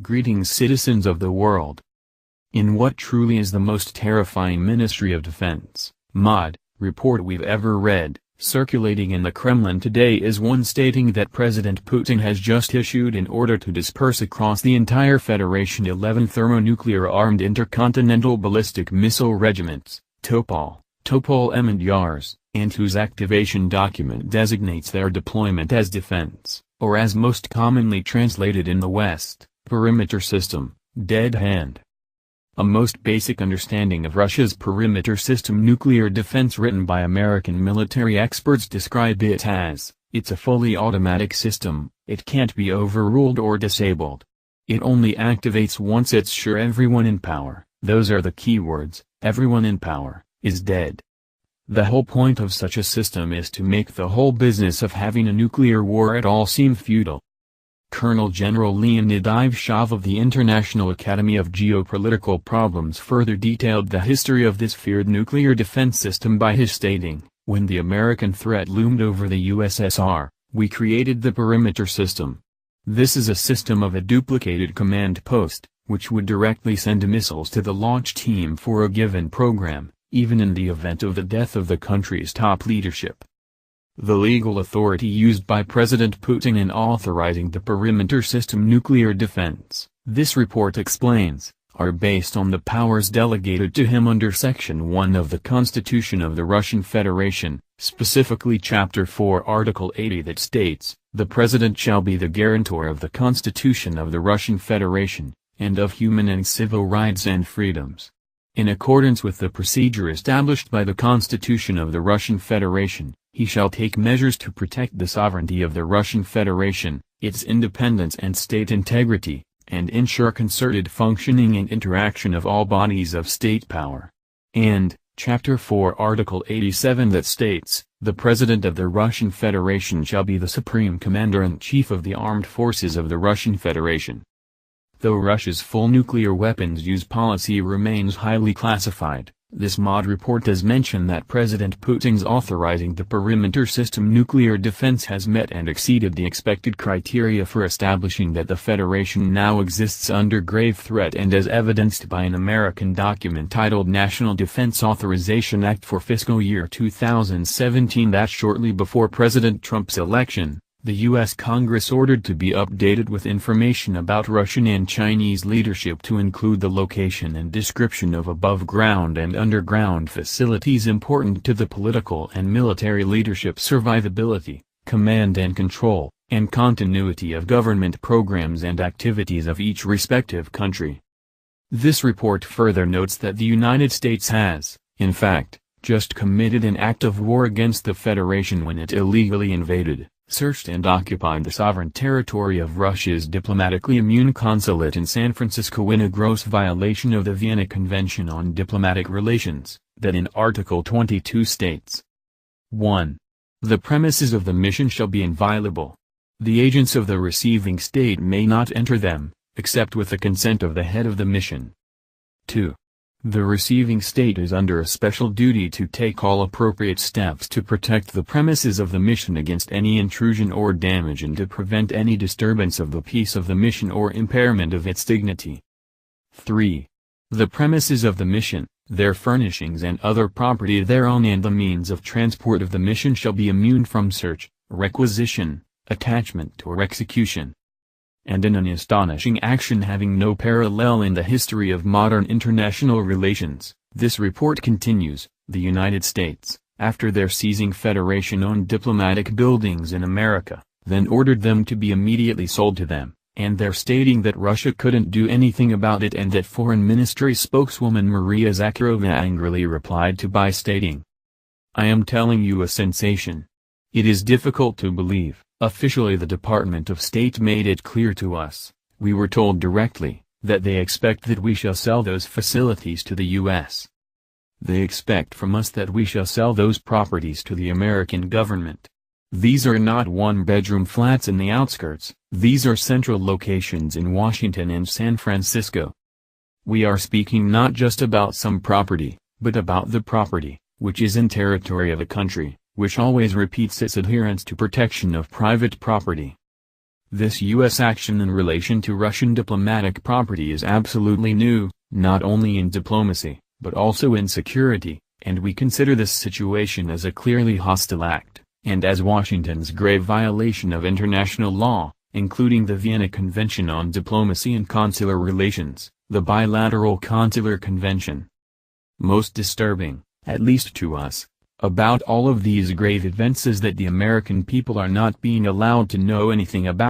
Greetings, citizens of the world. In what truly is the most terrifying Ministry of Defense, MOD, report we've ever read, circulating in the Kremlin today is one stating that President Putin has just issued an order to disperse across the entire Federation 11 thermonuclear-armed intercontinental ballistic missile regiments, Topol, Topol-M and Yars, and whose activation document designates their deployment as defense, or as most commonly translated in the West, perimeter system, dead hand. A most basic understanding of Russia's perimeter system nuclear defense written by American military experts describe it as, it's a fully automatic system, it can't be overruled or disabled. It only activates once it's sure everyone in power, those are the keywords, everyone in power, is dead. The whole point of such a system is to make the whole business of having a nuclear war at all seem futile. Colonel General Leonid Ivshov of the International Academy of Geopolitical Problems further detailed the history of this feared nuclear defense system by his stating, when the American threat loomed over the USSR, we created the perimeter system. This is a system of a duplicated command post, which would directly send missiles to the launch team for a given program, even in the event of the death of the country's top leadership. The legal authority used by President Putin in authorizing the perimeter system nuclear defense, this report explains, are based on the powers delegated to him under Section 1 of the Constitution of the Russian Federation, specifically Chapter 4 Article 80 that states, the President shall be the guarantor of the Constitution of the Russian Federation, and of human and civil rights and freedoms. In accordance with the procedure established by the Constitution of the Russian Federation, he shall take measures to protect the sovereignty of the Russian Federation, its independence and state integrity, and ensure concerted functioning and interaction of all bodies of state power. And, Chapter 4 Article 87 that states, the President of the Russian Federation shall be the Supreme Commander-in-Chief of the Armed Forces of the Russian Federation. Though Russia's full nuclear weapons use policy remains highly classified, this MOD report does mention that President Putin's authorizing the perimeter system nuclear defense has met and exceeded the expected criteria for establishing that the Federation now exists under grave threat, and as evidenced by an American document titled National Defense Authorization Act for fiscal year 2017 that shortly before President Trump's election, the U.S. Congress ordered to be updated with information about Russian and Chinese leadership to include the location and description of above-ground and underground facilities important to the political and military leadership survivability, command and control, and continuity of government programs and activities of each respective country. This report further notes that the United States has, in fact, just committed an act of war against the Federation when it illegally invaded, searched and occupied the sovereign territory of Russia's diplomatically immune consulate in San Francisco in a gross violation of the Vienna Convention on Diplomatic Relations, that in Article 22 states. 1. The premises of the mission shall be inviolable. The agents of the receiving state may not enter them, except with the consent of the head of the mission. 2. The receiving state is under a special duty to take all appropriate steps to protect the premises of the mission against any intrusion or damage and to prevent any disturbance of the peace of the mission or impairment of its dignity. 3. The premises of the mission, their furnishings and other property thereon and the means of transport of the mission shall be immune from search, requisition, attachment or execution. And in an astonishing action having no parallel in the history of modern international relations, this report continues, the United States, after their seizing Federation-owned diplomatic buildings in America, then ordered them to be immediately sold to them, and they're stating that Russia couldn't do anything about it, and that Foreign Ministry spokeswoman Maria Zakharova angrily replied to by stating, I am telling you a sensation. It is difficult to believe. Officially the Department of State made it clear to us, we were told directly, that they expect that we shall sell those facilities to the U.S. They expect from us that we shall sell those properties to the American government. These are not one-bedroom flats in the outskirts, these are central locations in Washington and San Francisco. We are speaking not just about some property, but about the property, which is in territory of a country, which always repeats its adherence to protection of private property. This U.S. action in relation to Russian diplomatic property is absolutely new, not only in diplomacy, but also in security, and we consider this situation as a clearly hostile act, and as Washington's grave violation of international law, including the Vienna Convention on Diplomacy and Consular Relations, the Bilateral Consular Convention. Most disturbing, at least to us, about all of these grave events is that the American people are not being allowed to know anything about